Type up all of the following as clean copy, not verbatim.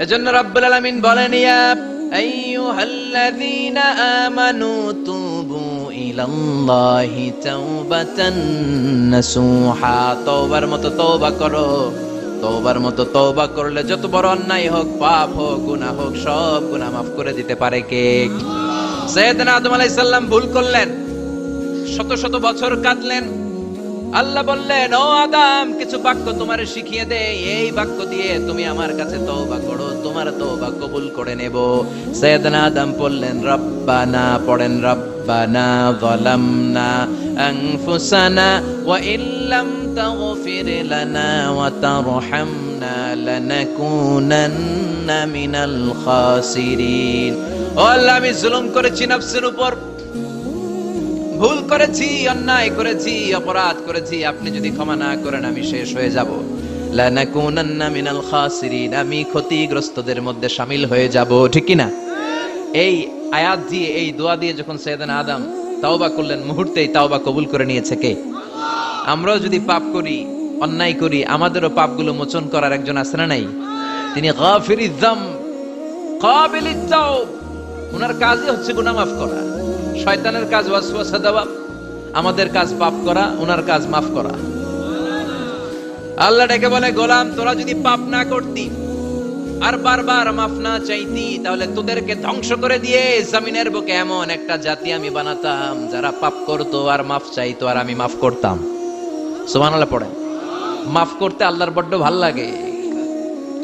এজন্য রব্বুল আলামিন বলেন, ইয়া আইয়ুহাল্লাযীনা আমানু তুবু ইলাল্লাহি তাওবাতান নাসুহা। তওবার মতো তওবা করো। তওবার মতো তওবা করলে যত বড় অন্যায় হোক, পাপ হোক, গুনাহ হোক, সব গুনাহ মাফ করে দিতে পারে কে? সাইয়েদনা আদম আলাইহিস সালাম ভুল করলেন, শত শত বছর কাঁদলেন। আল্লাহ বললেন, ও আদম, কিছু বাক্য তোমারে শিখিয়ে দে, এই বাক্য দিয়ে তুমি আমার কাছে তওবা করো, তোমার তওবা কবুল করে নেব। সাইয়েদনা আদম বললেন, রব্বানা, পড়েন, রব্বানা যালামনা আনফুসানা ওয়া ইল্লাম তাগফির লানা ওয়া তারহামনা লানাকুনান্না মিনাল খাসিরিন। ও আল্লাহ, আমি জুলুম করেছি নফসের উপর, ভুল করেছি, অন্যায় করেছি, অপরাধ করেছি। আপনি যদি ক্ষমা না করেন আমি শেষ হয়ে যাব। লানাকুনান্না মিনাল খাসিরিন, আমি ক্ষতিগ্রস্তদের মধ্যে শামিল হয়ে যাব। ঠিক কি না? এই আয়াত দিয়ে, এই দোয়া দিয়ে যখন সাইয়েদনা আদম তাওবা করলেন, মুহূর্তেই তাওবা কবুল করে নিয়েছে কে? আমরাও যদি পাপ করি, অন্যায় করি, আমাদেরও পাপগুলো মোচন করার একজন আছে না নাই? তিনি গাফিরিয যামব কাবিলিত তাওব। ওনার কাজই হচ্ছে গুনাহ মাফ করা। শয়তানের কাজ ওয়াসওয়াসা দেওয়া, আমাদের কাজ পাপ করা, ওনার কাজ মাফ করা। আল্লাহ ডেকে বলে, গোলাম, তোরা যদি পাপ না করতি আর বারবার মাফ না চাইতি, তাহলে তোদেরকে ধ্বংস করে দিয়ে জমিনের বুকে এমন একটা জাতি আমি বানাতাম যারা পাপ করতো আর মাফ চাইতো, আর আমি মাফ করতাম। সুবহানাল্লাহ পড়েন। মাফ করতে আল্লাহর বড্ড ভাল লাগে,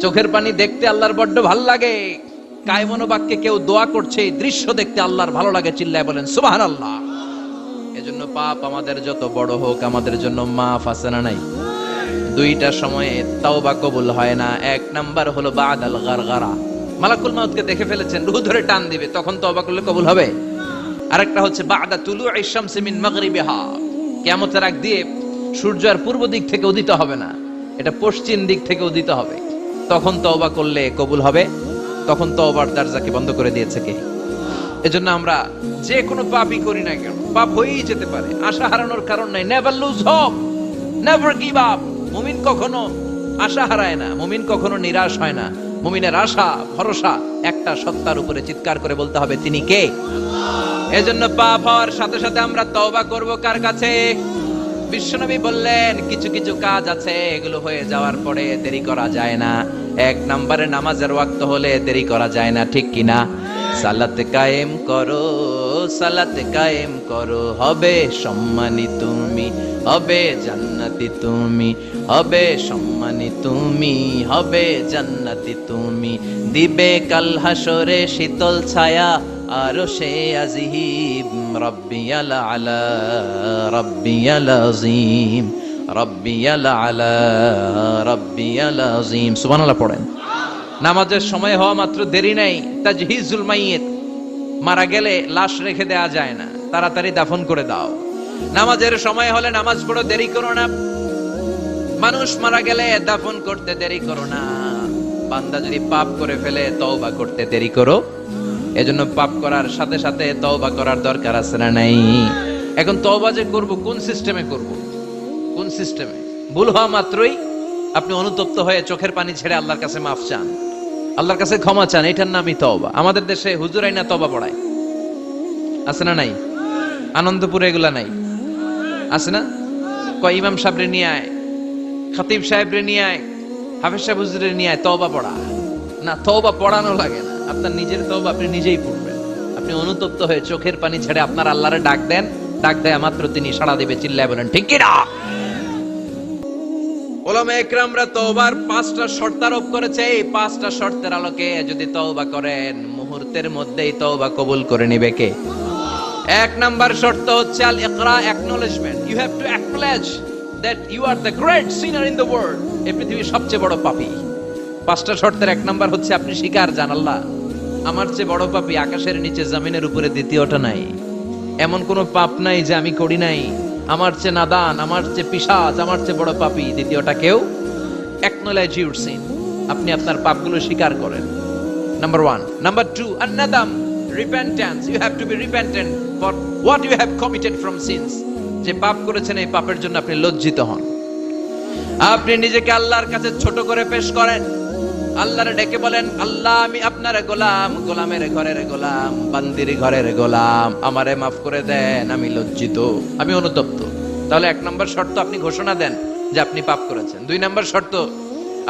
চোখের পানি দেখতে আল্লাহর বড্ড ভাল লাগে। কায়মনো বাক্যে কেউ দোয়া করছে, এই দৃশ্য দেখতে আল্লাহর ভালো লাগে, চিল্লায় বলেন সুবহানাল্লাহ। এজন্য পাপ আমাদের যত বড় হোক, আমাদের জন্য মাফ আছে না নাই? দুইটা সময়ে তাওবা কবুল হয় না। এক নাম্বার হলো বাদাল গারগারা, মালাকুল মাউতকে দেখে ফেলেছেন, রূহ ধরে টান দিবে, তখন তাওবা করলে কবুল হবে। আরেকটা হচ্ছে বাদা তুলুই শামসি মিন মাগরিবিহা, কিয়ামতের আগ দিয়ে সূর্য আর পূর্ব দিক থেকে উদিত হবে না, এটা পশ্চিম দিক থেকে উদিত হবে, তখন তওবা করলে কবুল হবে। তখন তওবার দরজাকে বন্ধ করে দিয়েছে কে? এজন্য আমরা যে কোনো পাপই করি না কেন, পাপ হয়েই যেতে পারে, আশা হারানোর কারণ নাই। Never lose hope, never give up. মুমিন কখনো আশা হারায় না, মুমিন কখনো নিরাশ হয় না। মুমিনের আশা ভরসা একটা সত্তার উপরে, চিৎকার করে বলতে হবে, তিনি কে? এজন্য পাপ হওয়ার সাথে সাথে আমরা তওবা করব কার কাছে? বিশ্বনবী বললেন, কিছু কিছু কাজ আছে, এগুলো হয়ে যাওয়ার পরে দেরি করা যায় না। এক নম্বরে নামাজের ওয়াক্ত হলে দেরি করা যায় না, ঠিক কিনা? সালাত কায়েম করো, সালাত কায়েম করো, হবে সম্মানী তুমি, হবে জান্নাতি তুমি, হবে সম্মানী তুমি, হবে জান্নাতি তুমি। দিবে কাল হাসরে শীতল ছায়া আরশে আজিম, রব্বিয়াল আলা, রব্বিয়াল আযীম, রব্বিয়াল আলা, রব্বিয়াল আযীম। সুবহানাল্লাহ পড়েন। নামাজের সময় হওয়া মাত্র দেরি নাই। তাজহিজুল মাইয়িত, মারা গেলে লাশ রেখে দেয়া যায় না, তাড়াতাড়ি দাফন করে দাও। নামাজের সময় হলে নামাজ পড়ো, দেরি করো না। মানুষ মারা গেলে দাফন করতে দেরি করো না। বান্দা যদি পাপ করে ফেলে, তওবা করতে দেরি করো। এজন্য পাপ করার সাথে সাথে তওবা করার দরকার আছে না নাই? এখন তওবা যে করব, কোন সিস্টেমে করব? কোন সিস্টেমে? ভুল হওয়া মাত্রই আপনি অনুতপ্ত হয়ে চোখের পানি ছেড়ে আল্লাহর কাছে মাফ চান, আল্লাহর কাছে ক্ষমা চান, এটার নামই তওবা। আমাদের দেশে হুজুর আইনা তওবা পড়ায়, আছে না নাই? আনন্দপুরে এগুলা নাই, আছে না? কয় ইমাম সাহেবরে নিয়ে আয়, খতিব সাহেবরে নিয়ে আয়, হাফেজ সাহেব হুজুরে নিয়ে আয়, তওবা পড়া। না, তওবা পড়ানো লাগে না, আপনার নিজের তওবা আপনি নিজেই পড়বেন। আপনি অনুতপ্ত হয়ে চোখের পানি ছেড়ে আপনার আল্লাহরে ডাক দেন, ডাক দেয়া মাত্র তিনি সাড়া দিবে, চিল্লায় বলেন ঠিক কি না? উলামা ইকরামরা তওবার 5টা শর্ত আরোপ করেছে। এই 5টা শর্তের আলোকে যদি তওবা করেন, মুহূর্তের মধ্যেই তওবা কবুল করে নেবে কে? এক নাম্বার শর্ত হচ্ছে আল ইকরা, acknowledgement. You have to acknowledge that you are the great sinner in the world. এই পৃথিবীর সবচেয়ে বড় পাপী। 5টা শর্তের এক নাম্বার হচ্ছে আপনি স্বীকার, জান আল্লাহ আমার চেয়ে বড় পাপী আকাশের নিচে জমিনের উপরে দ্বিতীয়টা নাই। এমন কোন পাপ নাই যে আমি করি নাই। আমার চেয়ে নাদান, আমার চেয়ে পিশাচ, আমার চেয়ে বড় পাপী দ্বিতীয়টা কেউ। অ্যাকনলেজ ইউর সিন, আপনি আপনার পাপগুলো স্বীকার করেন। নাম্বার 1। নাম্বার 2, আন-নাদাম, repentance. You have to be repentant for what you have committed from sins. যে পাপ করেছেন এই পাপের জন্য আপনি লজ্জিত হন। আপনি নিজেকে আল্লাহর কাছে ছোট করে পেশ করেন। আল্লাহরে ডেকে বলেন, আল্লাহ আমি আপনার গোলাম, গোলামের ঘরের গোলাম, বান্দির ঘরের গোলাম, আমারে মাফ করে দেন, আমি লজ্জিত, আমি অনুতপ্ত। তাহলে 1 নম্বর শর্ত আপনি ঘোষণা দেন যে আপনি পাপ করেছেন। 2 নম্বর শর্ত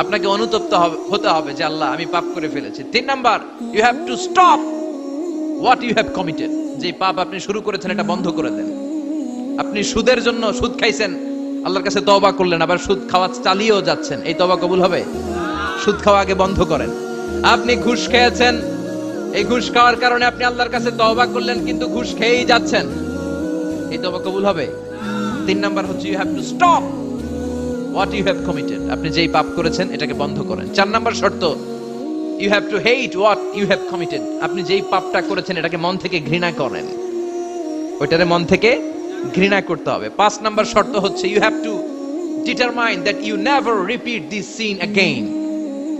আপনাকে অনুতপ্ত হতে হবে যে আল্লাহ আমি পাপ করে ফেলেছি। 3 number, you have to stop what you have committed. যে পাপ আপনি শুরু করেছেন এটা বন্ধ করে দেন। আপনি সুদের জন্য সুদ খাইছেন, আল্লাহর কাছে তওবা করলেন, আবার সুদ খাওয়া চালিয়েও যাচ্ছেন, এই তওবা কবুল হবে? সুদ খাওয়া আগে বন্ধ করেন। আপনি ঘুষ খেয়েছেন, এই ঘুষ খাওয়ার কারণে আপনি আল্লাহর কাছে তওবা করলেন, কিন্তু ঘুষ খেয়েই যাচ্ছেন, এই তওবা কবুল হবে? 3 নাম্বার হচ্ছে you have to stop what you have committed. আপনি যেই পাপ করেছেন এটাকে বন্ধ করেন। 4 নাম্বার শর্ত, you have to hate what you have committed. আপনি যেই পাপটা করেছেন এটাকে মন থেকে ঘৃণা করেন, ওইটারে মন থেকে ঘৃণা করতে হবে। 5 নাম্বার শর্ত হচ্ছে you have to determine that you never repeat this sin again.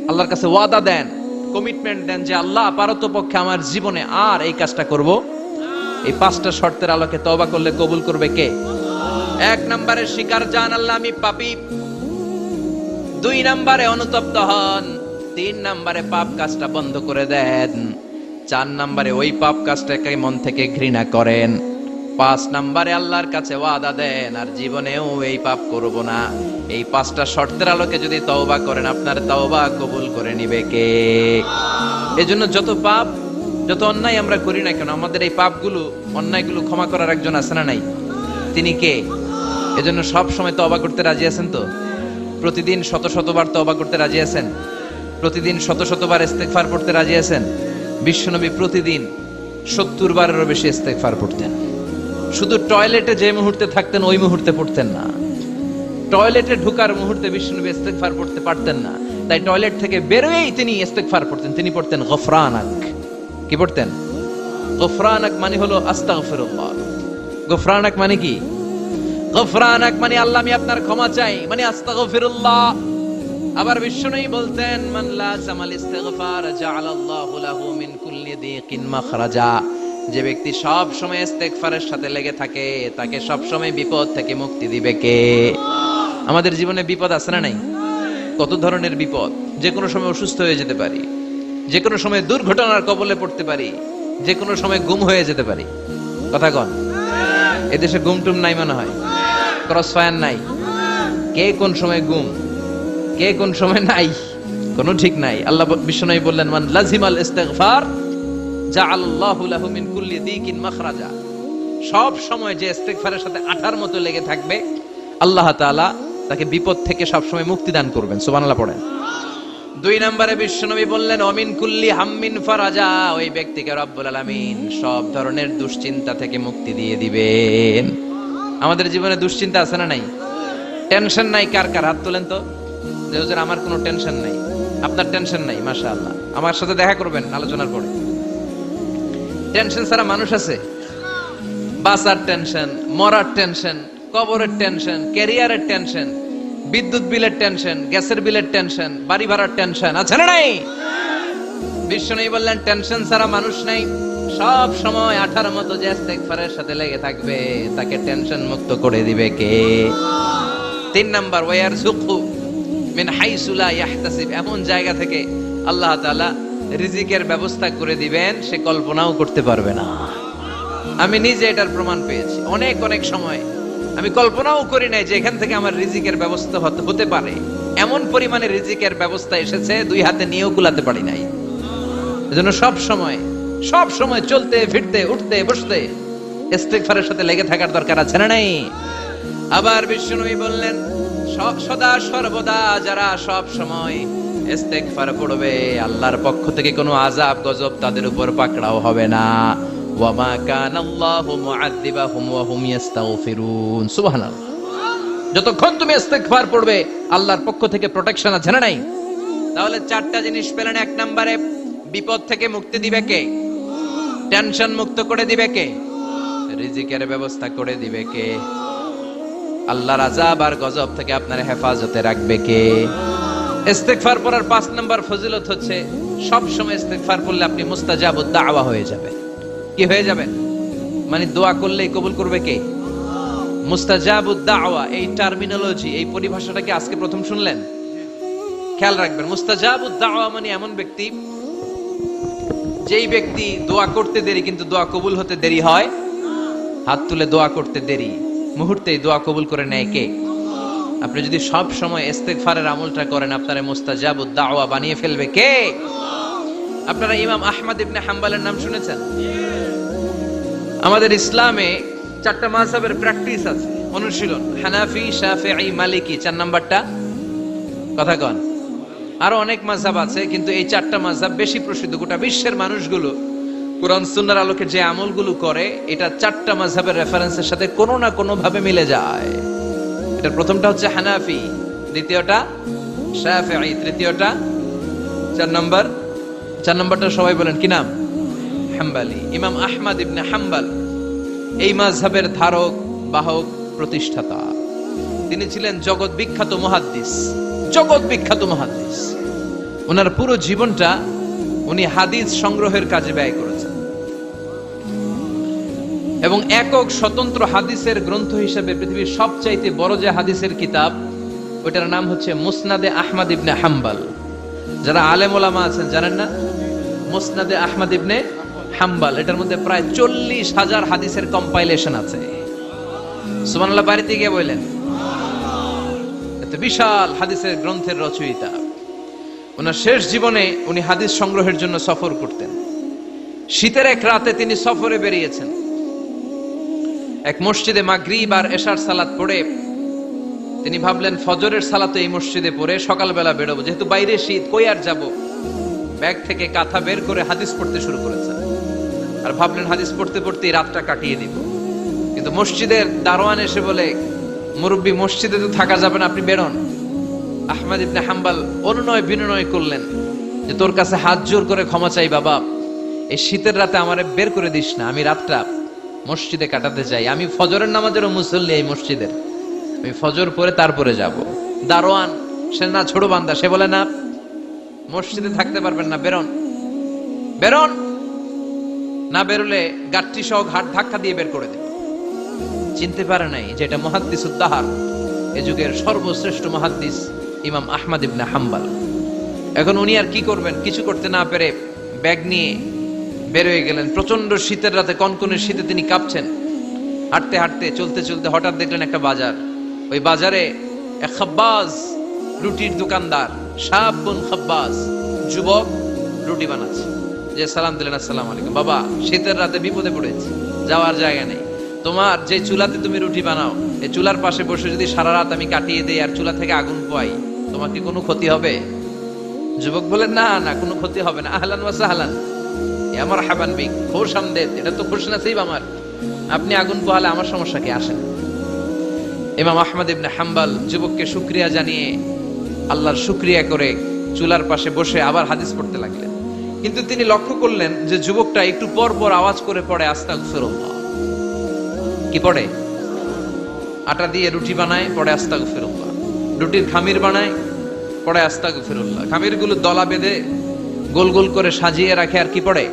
আল্লাহর কাছে ওয়াদা দেন, কমিটমেন্ট দেন যে আল্লাহ পারতপক্ষে আমার জীবনে আর এই কাজটা করব। এই 5টা শর্তের আলোকে তওবা করলে কবুল করবে কে? 1 নম্বরে স্বীকার জান আল্লাহ আমি পাপী, 2 নম্বরে অনুতপ্ত হন, 3 নম্বরে পাপ কাজটা বন্ধ করে দেন, 4 নম্বরে ওই পাপ কাজটাকে মন থেকে ঘৃণা করেন, 5 নম্বরে আল্লাহর কাছে ওয়াদা দেন আর জীবনেও এই পাপ করব না। এই 5টা শর্তের আলোকে যদি তওবা করেন, আপনার তওবা কবুল করে নিবে কে? এজন্য যত পাপ, যত অন্যায় আমরা করি না কেন, আমাদের এই পাপগুলো, অন্যায়গুলো ক্ষমা করার একজন আছে না নাই? তিনি কে? এজন্য সব সময় তওবা করতে রাজি আছেন তো? প্রতিদিন শত শতবার তওবা করতে রাজি আছেন? প্রতিদিন শত শতবার ইস্তেগফার পড়তে রাজি আছেন? বিশ্বনবী প্রতিদিন 70 বারেরও বেশি ইস্তেগফার পড়তেন। শুধু টয়লেটে যে মুহূর্তে থাকতেন ওই মুহূর্তে পড়তেন না, টয়লেটে ঢোকার মুহূর্তে বিশ্বনবী ইস্তেগফার পড়তে পারতেন না, তাই টয়লেট থেকে বেরোয়েই তিনি ইস্তেগফার পড়তেন। তিনি পড়তেন গফরানাক। কি পড়তেন? গফরানাক মানে হলো আস্তাগফিরুল্লাহ। গফরানাক মানে কি? গফরানাক মানে আল্লাহ আমি আপনার ক্ষমা চাই, মানে আস্তাগফিরুল্লাহ। আবার বিশ্বনবী বলতেন মান লাযামাল ইস্তিগফার জাআলাল্লাহু লাহু মিন কুল্লি দিকিন মাখরাজা। যে ব্যক্তি সব সময় ইস্তেগফারের সাথে লেগে থাকে তাকে সব সময় বিপদ থেকে মুক্তি দিবে কে? আমাদের জীবনে বিপদ আছে না নাই? কত ধরনের বিপদ। যে কোনো সময় অসুস্থ হয়ে যেতে পারি, যে কোনো সময় দুর্ঘটনার কবলে পড়তে পারি, যে কোনো সময় গুম হয়ে যেতে পারি। কথা কন, এদেশে গুম টুম নাই মনে হয়, ক্রস ফায়ার নাই, কে কোন সময় গুম, কে কোন সময় নাই, কোনো ঠিক নাই। আল্লাহ বিশ্বনবী বললেন মান লাজিমাল ইস্তিগফার জাআলাল্লাহু লাহু মিন কুল্লি দিকিন মাখরাজা। সব সময় যে ইস্তিগফারের সাথে আঠার মতো লেগে থাকবে আল্লাহ তাআলা তাকে বিপদ থেকে সব সময় মুক্তি দান করবেন। সুবহানাল্লাহ পড়েন। 2 নম্বরে বিশ্বনবী বললেন অমিন কুল্লি হাম্মিন ফারাজা। ওই ব্যক্তিকে রব্বুল আলামিন সব ধরনের দুশ্চিন্তা থেকে মুক্তি দিয়ে দিবেন। আমাদের জীবনে দুশ্চিন্তা আছে না নাই? টেনশন নাই কার কার? হাত তোলেন তো। যে হুজুর আমার কোনো টেনশন নাই। আপনার টেনশন নাই, মাশাআল্লাহ। আমার সাথে দেখা করবেন আলোচনার পরে। টেনশন ছাড়া মানুষ আছে? বাসার টেনশন, মরার টেনশন, কবরের টেনশন, ক্যারিয়ারের টেনশন, বিদ্যুৎ বিলের টেনশন, গ্যাসের বিলের টেনশন, বাড়ি ভাড়ার টেনশন আছে না নাই? বিশ্বনবী বললেন টেনশন ছাড়া মানুষ নাই। সব সময় আঠার মতো যে ইস্তেগফারের সাথে লেগে থাকবে তাকে টেনশন মুক্ত করে দিবে কে? 3 নাম্বার ওয়ারযুকহু মিন হাইসু লা ইয়াহতাসিব। এমন জায়গা থেকে আল্লাহ তাআলা রিজিকের ব্যবস্থা করে দিবেন সে কল্পনাও করতে পারবে না। আমি নিজে এটার প্রমাণ পেয়েছি। অনেক অনেক সময় আমি কল্পনাও করি নাই যে এখান থেকে আমার রিজিকের ব্যবস্থা হতে পারে। এমন পরিমাণে রিজিকের ব্যবস্থা এসেছে 2 হাতে নিয়েও কুলাতে পারি নাই। এজন্য সব সময় চলতে ফিরতে উঠতে বসতে ইস্তিগফারের সাথে লেগে থাকার দরকার আছে না নাই? আবার বিশ্বনবী বললেন সদা সর্বদা যারা সব সময় ইস্তিগফার পড়বে আল্লাহর পক্ষ থেকে কোনো আযাব গজব তাদের উপর পাকড়াও হবে না। ওয়া মা কানাল্লাহু মুআযযিবাহুম ওয়া হুম ইস্তাগফিরুন। সুবহানাল্লাহ। যতক্ষণ তুমি ইস্তিগফার পড়বে আল্লাহর পক্ষ থেকে প্রোটেকশন আছে না নাই? তাহলে 4টা জিনিস পেলেন। 1 নম্বরে বিপদ থেকে মুক্তি দিবে কে? টেনশন মুক্ত করে দিবে কে? রিজিকের ব্যবস্থা করে দিবে কে? আল্লাহর আযাব আর গজব থেকে আপনার হেফাজতে রাখবে কে? ইস্তিগফার পড়ার 5 নম্বর ফজিলত হচ্ছে সব সময় ইস্তিগফার পড়লে আপনি মুস্তাজাবুদ দাওয়া হয়ে যাবেন। কি হয়ে যাবেন? মানে দোয়া করলেই কবুল করবে কে? মুস্তাজাবুদ দাওয়া। এই টার্মিনোলজি, এই পরিভাষাটা কি আজকে প্রথম শুনলেন? খেয়াল রাখবেন, মুস্তাজাবুদ দাওয়া মানে এমন ব্যক্তি যেই ব্যক্তি দোয়া করতে দেরি কিন্তু দোয়া কবুল হতে দেরি হয়। হাত তুলে দোয়া করতে দেরি, মুহূর্তেই দোয়া কবুল করে নেয় কে? আপনি যদি সব সময় ইস্তেগফারের আমলটা করেন, আপনারে মুস্তাজাবুদ দাওয়া বানিয়ে ফেলবে কে? আপনারা ইমাম আহমদ ইবনে হাম্বলের নাম শুনেছেন? আমাদের ইসলামে 4টা মাযহাবের প্র্যাকটিস আছে, অনুশীলন। হানাফি, শাফিঈ, মালিকি, 4 নাম্বারটা কথা কন। আরো অনেক মাযহাব আছে, কিন্তু এই 4টা মাযহাব বেশি প্রসিদ্ধ। গোটা বিশ্বের মানুষগুলো কোরআন সুন্নাহর আলোকে যে আমলগুলো করে, এটা 4টা মাযহাবের রেফারেন্সের সাথে কোনো না কোনো ভাবে মিলে যায়। এটার প্রথমটা হচ্ছে হানাফি, দ্বিতীয়টা শাফিঈ, তৃতীয়টা 4 নাম্বারটা সবাই বলেন কি নাম? হাম্বলি। ইমাম আহমদ ইবনে হাম্বল এই মাযহাবের ধারক, বাহক, প্রতিষ্ঠাতা। তিনি ছিলেন জগৎ বিখ্যাত মুহাদ্দিস, ওনার পুরো জীবনটা উনি হাদিস সংগ্রহের কাজে ব্যয় করেছেন এবং একক স্বতন্ত্র হাদিসের গ্রন্থ হিসেবে পৃথিবীর সবচাইতে বড় যে হাদিসের কিতাব, ওটার নাম হচ্ছে মুসনাদে আহমদ ইবনে হাম্বল। যারা আলেম ওলামা আছেন জানেন না? মুসনাদে আহমদ ইবনে হাম্বল, এটার মধ্যে প্রায় 40,000 হাদিসের কম্পাইলেশন আছে। সুবহানাল্লাহ, বাড়িতে গিয়ে বললেন, এত বিশাল হাদিসের গ্রন্থের রচয়িতা। ওনার শেষ জীবনে উনি হাদিস সংগ্রহের জন্য সফর করতেন। শীতের এক রাতে তিনি সফরে বেরিয়েছেন। এক মসজিদে মাগরিব আর এশার সালাত পড়ে তিনি ভাবলেন ফজরের সালাত এই মসজিদে পড়ে সকালবেলা বেরোবো, যেহেতু বাইরে শীত, কই আর যাব। ব্যাগ থেকে কাঁথা বের করে হাদিস পড়তে শুরু করেছেন আর ভাবলেন হাদিস পড়তে পড়তেই রাতটা কাটিয়ে দিব। কিন্তু মসজিদের দারোয়ান এসে বলে, মুরব্বী, মসজিদে তো থাকা যাবে না, আপনি বেরোন। আহমদ ইবনে হাম্বল অনুনয় বিনয় করলেন যে তোর কাছে হাত জোর করে ক্ষমা চাই বাবা, এই শীতের রাতে আমারে বের করে দিস না, আমি রাতটা মসজিদে কাটাতে চাই। আমি ফজরের নামাজেরও মুসল্লি এই মসজিদের, আমি ফজর পরে তারপরে যাব। দারোয়ান সে না ছোট বান্দা, সে বলে না, মসজিদে থাকতে পারবেন না, বেরোন। না বেরোলে গাট্টি সহ ঘাট ধাক্কা দিয়ে বের করে দেবে। চিনতে পারে নাই যে এটা মুহাদ্দিসুদ দাহর, এ যুগের সর্বশ্রেষ্ঠ মুহাদ্দিস ইমাম আহমদ ইবনে হাম্বল। এখন উনি আর কি করবেন, কিছু করতে না পেরে ব্যাগ নিয়ে বের হয়ে গেলেন। প্রচন্ড শীতের রাতে, কনকনে শীতে তিনি কাঁপছেন। হাঁটতে হাঁটতে, চলতে চলতে হঠাৎ দেখলেন একটা বাজার। ওই বাজারে এক খাব্বাজ, রুটির দোকানদার, শাবুন খাব্বাজ, যুবক রুটি বানাচ্ছে। যে সালাম দিলেন, আসসালামু আলাইকুম। বাবা, শীতের রাতে বিপদে পড়েছি, যাওয়ার জায়গা নেই। তোমার যে চুলাতে তুমি রুটি বানাও, এই চুলার পাশে বসে যদি সারা রাত আমি কাটিয়ে দেই আর চুলা থেকে আগুন পাই, তোমার কি কোনো ক্ষতি হবে? যুবক বলেন, না না, কোনো ক্ষতি হবে না। আহলান ওয়া সাহলান, আমার হাবান বিক, খুশ আমদেদ, এটা তো খুশ নসিব আমার। আপনি আগুন পোহালে আমার সমস্যা কি? আসেন। ইমাম আহমদ ইবনে হাম্বল যুবককে শুকরিয়া জানিয়ে, আল্লাহর শুকরিয়া করে চুলার পাশে বসে আবার হাদিস পড়তে লাগলেন। কিন্তু তিনি লক্ষ্য করলেন যে যুবকটা একটু পর পর আওয়াজ করে পড়ে আস্তাগফিরুল্লাহ। কি পড়ে? আটা দিয়ে রুটি বানায়, পড়ে আস্তাগফিরুল্লাহ। রুটির খামির বানায়, পড়ে আস্তাগফিরুল্লাহ। খামিরগুলো দলা বেঁধে গোল গোল করে সাজিয়ে রাখে, আর কি পড়ে?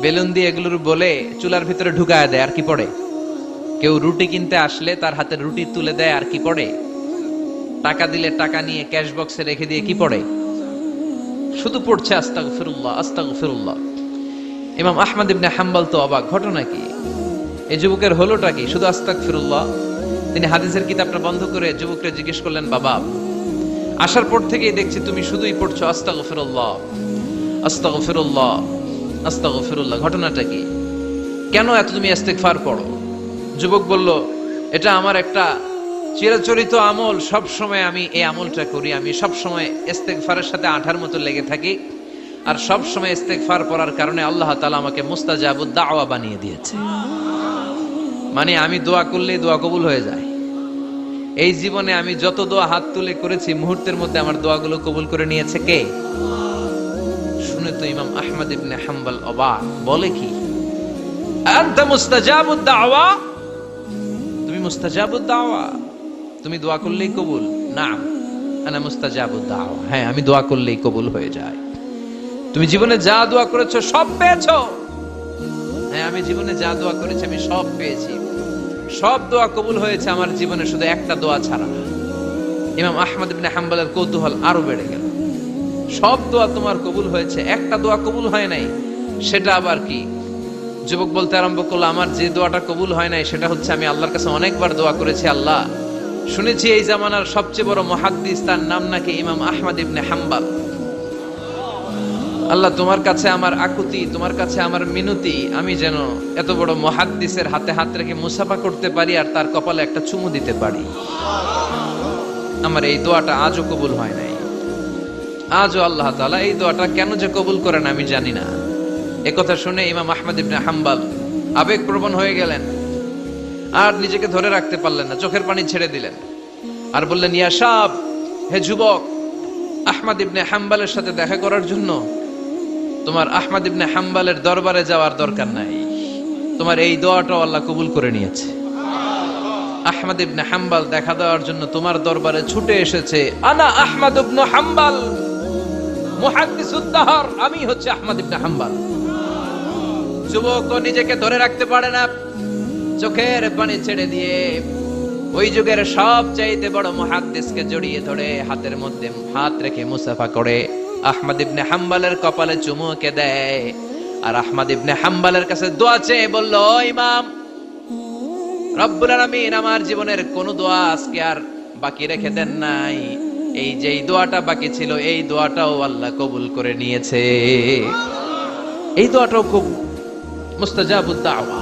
বেলুন দিয়ে এগুলোর বলে চুলার ভিতরে ঢুকায় দেয়, আর কি পড়ে? কেউ রুটি কিনতে আসলে তার হাতে রুটি তুলে দেয়, আর কি পড়ে? টাকা দিলে টাকা নিয়ে ক্যাশ বক্সে রেখে দিয়ে কি পড়ে? শুধু পড়ছে আস্তাগফিরুল্লাহ, আস্তাগফিরুল্লাহ। ইমাম আহমদ ইবনে হাম্বল তো অবাক, ঘটনা কি? এই যুবকের হলোটা কি? শুধু আস্তাগফিরুল্লাহ। তিনি হাদিসের কিতাবটা বন্ধ করে যুবককে জিজ্ঞেস করলেন, বাবা, আসার পর থেকেই দেখছি তুমি শুধুই পড়ছো আস্তাগফিরুল্লাহ, আস্তাগফিরুল্লাহ, আস্তাগফিরুল্লাহ। ঘটনাটা কি? কেন এত তুমি ইস্তেগফার পড়ো? যুবক বলল, এটা আমার একটা চিরাচরিত আমল, সব সময় আমি এই আমলটা করি। আমি সব সময় ইস্তেগফারের সাথে আঠার মতো লেগে থাকি, আর সব সময় ইস্তেগফার পড়ার কারণে আল্লাহ তাআলা আমাকে মুস্তাজাবুদ দাওয়া বানিয়ে দিয়েছে। মানে আমি দোয়া করলেই দোয়া কবুল হয়ে যায়। এই জীবনে আমি যত দোয়া হাত তুলে করেছি, মুহূর্তের মধ্যে আমার দোয়াগুলো কবুল করে নিয়েছে কে? শুনে তো ইমাম আহমদ ইবনে হাম্বল অবাক, বলে কি, আনতা মুস্তাজাবুদ দাওয়া? তুমি মুস্তাজাবুদ দাওয়া? তুমি দোয়া করলেই কবুল? নাম আনা মুস্তাজাবুদ দাওয়া। হ্যাঁ, আমি দোয়া করলেই কবুল হয়ে যায়। তুমি জীবনে যা দোয়া করেছো সব পেয়েছো? হ্যাঁ, আমি জীবনে যা দোয়া করেছি আমি সব পেয়েছি। সব দোয়া কবুল হয়েছে আমার জীবনে, শুধু একটা দোয়া ছাড়া। ইমাম আহমদ ইবনে হাম্বলের কৌতূহল আরো বেড়ে গেল। সব দোয়া তোমার কবুল হয়েছে, একটা দোয়া কবুল হয় নাই, সেটা আবার কি? যুবক বলতে আরম্ভ করলো, আমার যে দোয়াটা কবুল হয় নাই সেটা হচ্ছে আমি আল্লাহর কাছে অনেকবার দোয়া করেছি, আল্লাহ শুনেছি এই জামানার সবচেয়ে বড় মুহাদ্দিস, তার নাম নাকি ইমাম আহমদ ইবনে হাম্বল। আল্লাহ তোমার কাছে আমার আকুতি, তোমার কাছে আমার মিনতি, আমি যেন এত বড় মুহাদ্দিসের হাতে হাত রেখে মুসাফা করতে পারি আর তার কপালে একটা চুমু দিতে পারি। আমার এই দোয়াটা আজও কবুল হয় নাই। আজও আল্লাহ তাআলা এই দোয়াটা কেন যে কবুল করেন আমি জানি না। একথা শুনে ইমাম আহমদ ইবনে হাম্বল আবেগপ্রবণ হয়ে গেলেন, আর নিজেকে ধরে রাখতে পারলেন না, চোখের পানি ছেড়ে দিলেন আর বললেন, ইয়া শাব, হে যুবক, আহমদ ইবনে হাম্বলের সাথে দেখা করার জন্য তোমার আহমদ ইবনে হাম্বলের দরবারে যাওয়ার দরকার নাই, তোমার এই দোয়াটাও আল্লাহ কবুল করে নিয়েছে। আহমদ ইবনে হাম্বল দেখা দেওয়ার জন্য তোমার দরবারে ছুটে এসেছে। আনা আহমদ ইবনে হাম্বল মুহাদ্দিসুদ দাহর, আমি হচ্ছে আহমদ ইবনে হাম্বল। যুবক নিজেকে ধরে রাখতে পারে না, চোখের পানি ছেড়ে দিয়ে ওই যুগের সবচাইতে বড় মুহাদ্দিসকে জড়িয়ে ধরে হাতের মধ্যে হাত রেখে মুসাফা করে আহমদ ইবনে হাম্বলের কপালে চুমুকে দেয়, আর আহমদ ইবনে হাম্বলের কাছে দোয়া চেয়ে বলল, ও ইমাম, রব্বুল আলামিন আমার জীবনের কোন দোয়া আজকে আর বাকি রেখে দেন নাই, এই যে দোয়াটা বাকি ছিল এই দোয়াটাও আল্লাহ কবুল করে নিয়েছে। এই দোয়াটাও খুব মুস্তাজাবুদ দাওয়া।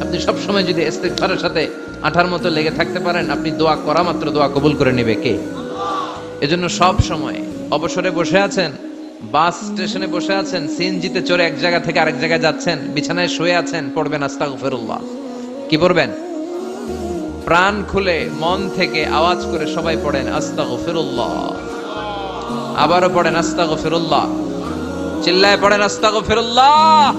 আপনি সব সময় যদি ইস্তিগফারের সাথে আঠার মতো লেগে থাকতে পারেন, আপনি দোয়া করা মাত্র দোয়া কবুল করে নেবে কে? এজন্য সব সময় অবসরে বসে আছেন, বাস স্টেশনে বসে আছেন, সিএনজিতে চড়ে এক জায়গা থেকে আরেক জায়গায় যাচ্ছেন, বিছানায় শুয়ে আছেন, পড়বেন আস্তাগফিরুল্লাহ। কি পড়বেন? প্রাণ খুলে মন থেকে আওয়াজ করে সবাই পড়েন আস্তাগফিরুল্লাহ। আবারও পড়েন আস্তাগফিরুল্লাহ, চিল্লায় পড়েন আস্তাগফিরুল্লাহ।